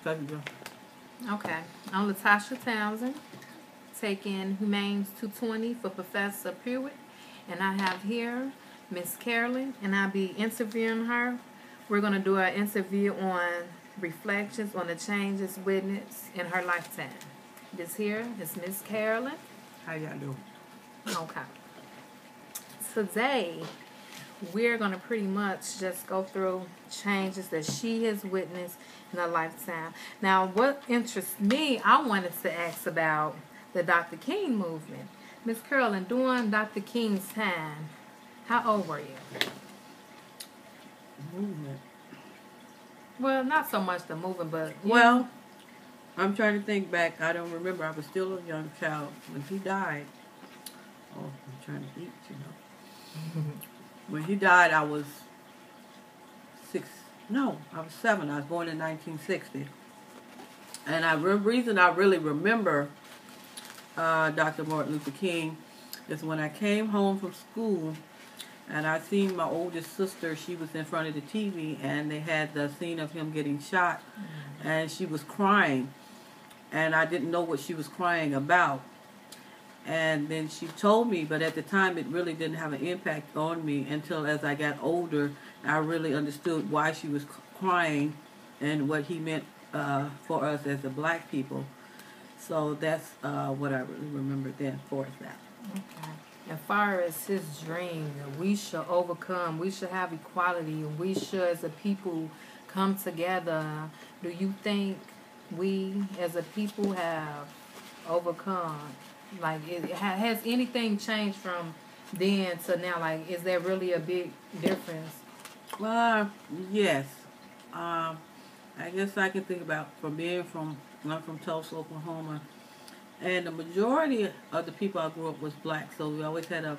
There you go. Okay. I'm Latasha Townsend, taking Humane's 220 for Professor Pruitt. And I have here Miss Carolyn, and I'll be interviewing her. We're going to do our interview on reflections on the changes witnessed in her lifetime. This here is Miss Carolyn. How y'all doing? Okay. Today, we're going to pretty much just go through changes that she has witnessed in her lifetime. Now, what interests me, I wanted to ask about the Dr. King movement. Miss Carolyn, during Dr. King's time, how old were you? Movement. Well, not so much the movement, but... Well, I'm trying to think back. I don't remember. I was still a young child when he died. Oh, I'm trying to eat, you know. When he died, I was 7. I was born in 1960. And the reason I really remember Dr. Martin Luther King is when I came home from school and I seen my oldest sister. She was in front of the TV and they had the scene of him getting shot, and she was crying, and I didn't know what she was crying about. And then she told me, but at the time it really didn't have an impact on me until as I got older, I really understood why she was crying and what he meant for us as the black people. So that's what I really remember then for that. Okay. As far as his dream, that we should overcome, we should have equality, and we should as a people come together, do you think we as a people have overcome? Like, has anything changed from then to now? Like, is there really a big difference? Yes. I guess I can think about I'm from Tulsa, Oklahoma, and the majority of the people I grew up was black, so we always had a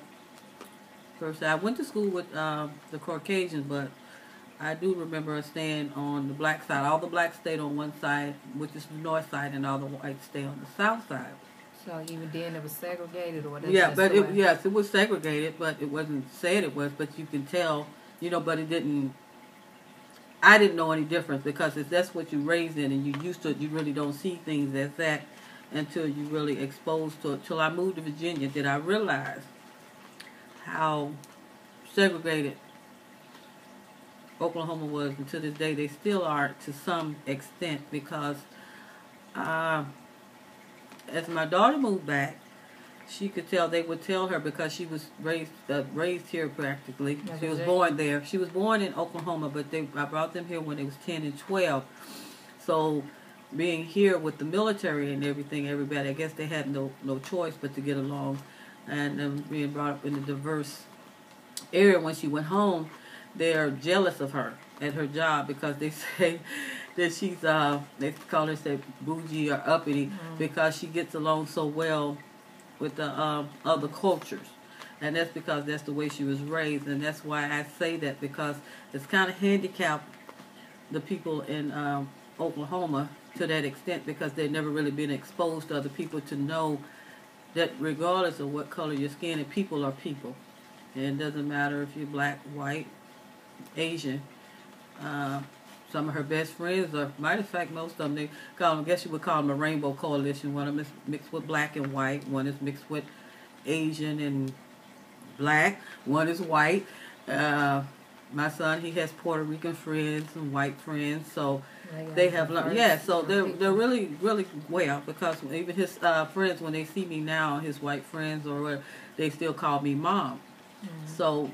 first. I went to school with the Caucasians, but I do remember us staying on the black side. All the blacks stayed on one side, which is the north side, and all the whites stayed on the south side. So even then it was segregated, or yeah, but yes, it was segregated, but it wasn't said it was. But you can tell, you know. But it didn't. I didn't know any difference because if that's what you raised in and you used to it, you really don't see things as that until you really exposed to it. Till I moved to Virginia, did I realize how segregated Oklahoma was, and to this day they still are to some extent because. As my daughter moved back, she could tell, they would tell her because she was raised here practically. She was born there. She was born in Oklahoma, but I brought them here when they was 10 and 12. So being here with the military and everything, everybody, I guess they had no choice but to get along. And being brought up in a diverse area, when she went home, they're jealous of her at her job because they say that she's they call her say bougie or uppity because she gets along so well with the other cultures, and that's because that's the way she was raised, and that's why I say that because it's kind of handicapped the people in Oklahoma to that extent because they've never really been exposed to other people to know that regardless of what color your skin, and people are people, and it doesn't matter if you're black, white, Asian. Some of her best friends, or matter of fact, most of them, they call them, I guess you would call them a rainbow coalition. One of them is mixed with black and white. One is mixed with Asian and black. One is white. My son, he has Puerto Rican friends and white friends. So they have learned. Yeah, so they're really, really well because even his friends, when they see me now, his white friends or whatever, they still call me mom. So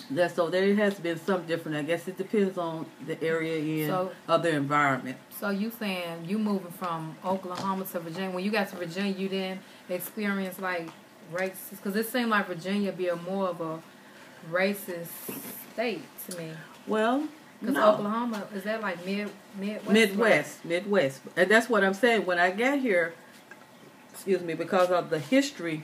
there has been some different. I guess it depends on the area of the environment. So you saying you moving from Oklahoma to Virginia? When you got to Virginia, you didn't experience like racist? Because it seemed like Virginia be more of a racist state to me. Well, because Oklahoma, is that like Midwest, and that's what I'm saying. When I got here, excuse me, because of the history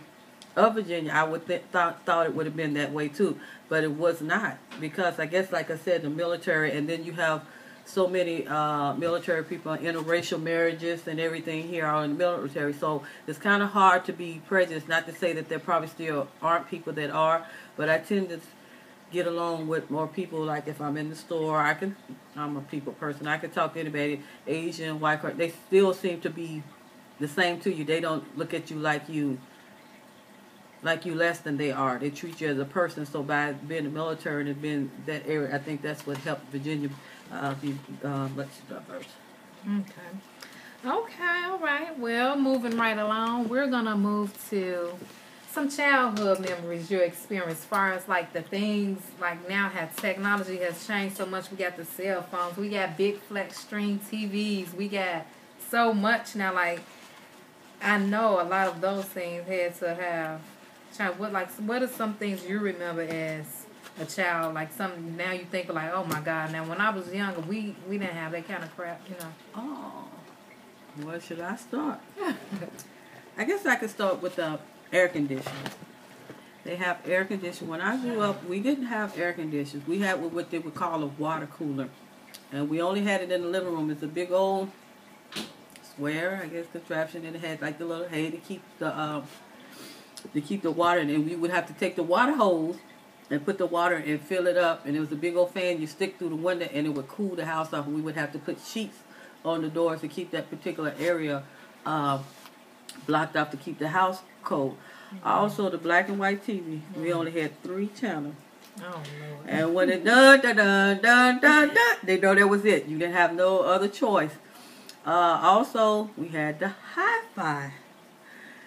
of Virginia, I would thought it would have been that way too, but it was not, because I guess, like I said, the military, and then you have so many military people, interracial marriages and everything here are in the military, so it's kind of hard to be prejudiced. Not to say that there probably still aren't people that are, but I tend to get along with more people. Like if I'm in the store, I'm a people person. I can talk to anybody, Asian, white, they still seem to be the same to you. They don't look at you like you less than they are. They treat you as a person. So by being in the military and being that area, I think that's what helped Virginia be much diverse. Okay, all right. Well, moving right along, we're going to move to some childhood memories you experienced as far as like the things like now technology has changed so much. We got the cell phones, we got big flat screen TVs, we got so much now. Like I know a lot of those things had to have what are some things you remember as a child, like some now you think like, oh my God, now when I was younger we didn't have that kind of crap, Oh, where should I start? I guess I could start with the air conditioning. They have air conditioning. When I grew up, we didn't have air conditioners. We had what they would call a water cooler. And we only had it in the living room. It's a big old square, I guess, contraption. And it had like the little hay to keep the water in. And we would have to take the water hose and put the water and fill it up. And it was a big old fan you stick through the window and it would cool the house off. And we would have to put sheets on the doors to keep that particular area blocked off to keep the house cold. Also, the black and white TV. We only had 3 channels. Oh, Lord. And when it dun dun dun dun dun dun, they know that was it. You didn't have no other choice. Also, we had the hi-fi.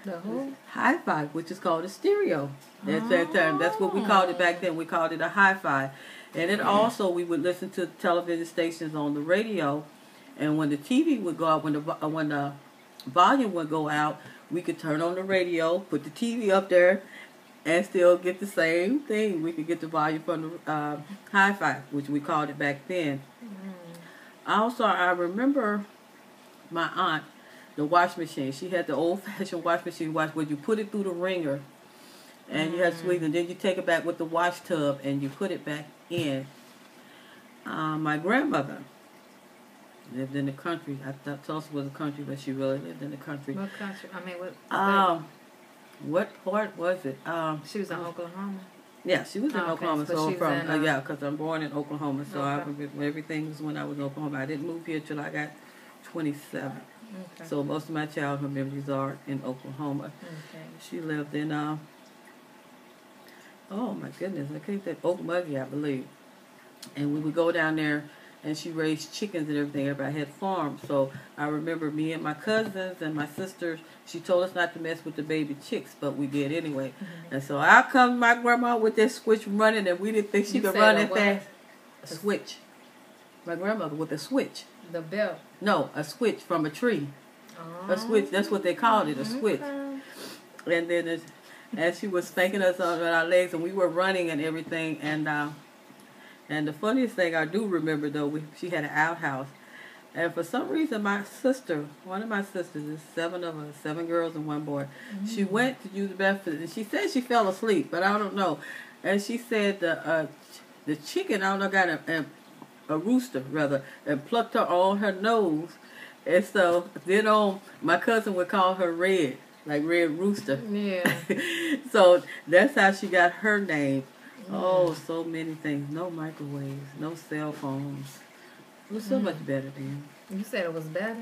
The who? Hi-fi, which is called a stereo. At that time, that's what we called it back then. We called it a hi-fi. And then also, we would listen to television stations on the radio. And when the TV would go out, when the volume would go out, we could turn on the radio, put the TV up there, and still get the same thing. We could get the volume from the hi-fi, which we called it back then. Also, I remember my aunt, the wash machine. She had the old-fashioned wash machine where you put it through the wringer, and you had to squeeze, and then you take it back with the wash tub, and you put it back in. My grandmother lived in the country. I thought Tulsa was a country, but she really lived in the country. What country? I mean, what part was it? She was in Oklahoma. Yeah, she was in Oklahoma. So from because I'm born in Oklahoma, so everything was when I was in Oklahoma. I didn't move here till I got 27. Okay. So most of my childhood memories are in Oklahoma. Okay. She lived in oh my goodness, I can't think, Okmulgee, I believe. And we would go down there. And she raised chickens and everything. Everybody had farms. So I remember me and my cousins and my sisters, she told us not to mess with the baby chicks, but we did anyway. And so out comes my grandma with that switch running, and we didn't think she could run that fast. A switch. My grandmother with a switch. The belt. No, a switch from a tree. A switch. That's what they called it, a switch. And then as she was spanking us on our legs, and we were running and everything, and the funniest thing I do remember, though, she had an outhouse. And for some reason, one of my sisters, there's 7 of us, 7 girls and 1 boy, she went to use the bathroom, and she said she fell asleep, but I don't know. And she said the chicken, I don't know, got a rooster, rather, and plucked her on her nose. And so then my cousin would call her Red, like Red Rooster. Yeah. So that's how she got her name. Oh, so many things. No microwaves, no cell phones. It was so much better then. You said it was better?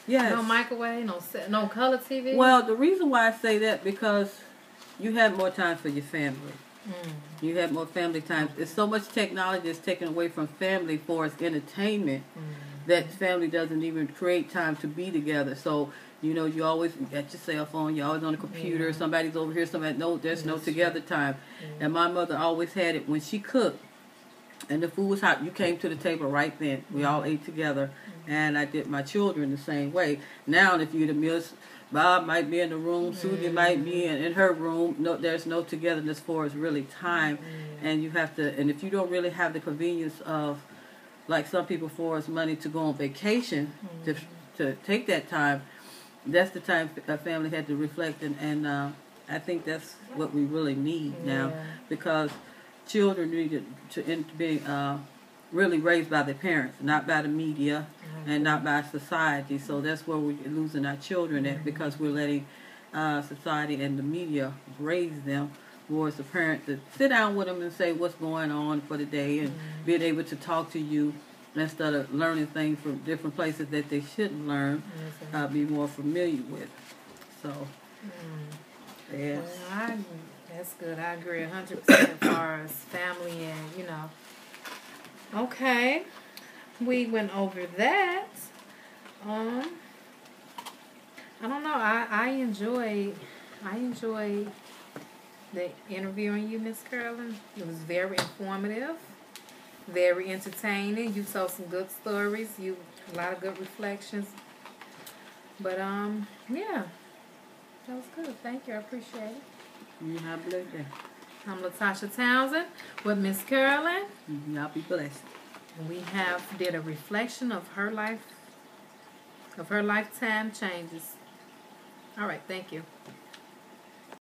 Yes. No microwave, no color TV? Well, the reason why I say that, because you had more time for your family. You had more family time. There's so much technology that's taken away from family for its entertainment that family doesn't even create time to be together. So, you always got your cell phone, you're always on the computer, somebody's over here, there's no together time. And my mother always had it when she cooked and the food was hot, you came to the table right then. We all ate together, and I did my children the same way. Now, if you'd have missed, Bob might be in the room, Susie might be in her room. No, there's no togetherness for us really time, and you have to. And if you don't really have the convenience of, like some people, for us money to go on vacation to take that time, that's the time a family had to reflect, and I think that's what we really need now, because children need to be really raised by their parents, not by the media and not by society. So that's where we're losing our children at, because we're letting society and the media raise them towards the parent to sit down with them and say what's going on for the day and being able to talk to you instead of learning things from different places that they shouldn't learn, be more familiar with. So, yes. Well, that's good. I agree 100% as far as family and, you know. Okay. We went over that. I don't know. I enjoyed the interviewing you, Miss Carolyn. It was very informative, very entertaining. You told some good stories. A lot of good reflections. But yeah, that was good. Thank you. I appreciate it. You have a blessed day. I'm Latasha Townsend with Miss Carolyn. Y'all be blessed. And we did a reflection of her life, of her lifetime changes. All right. Thank you.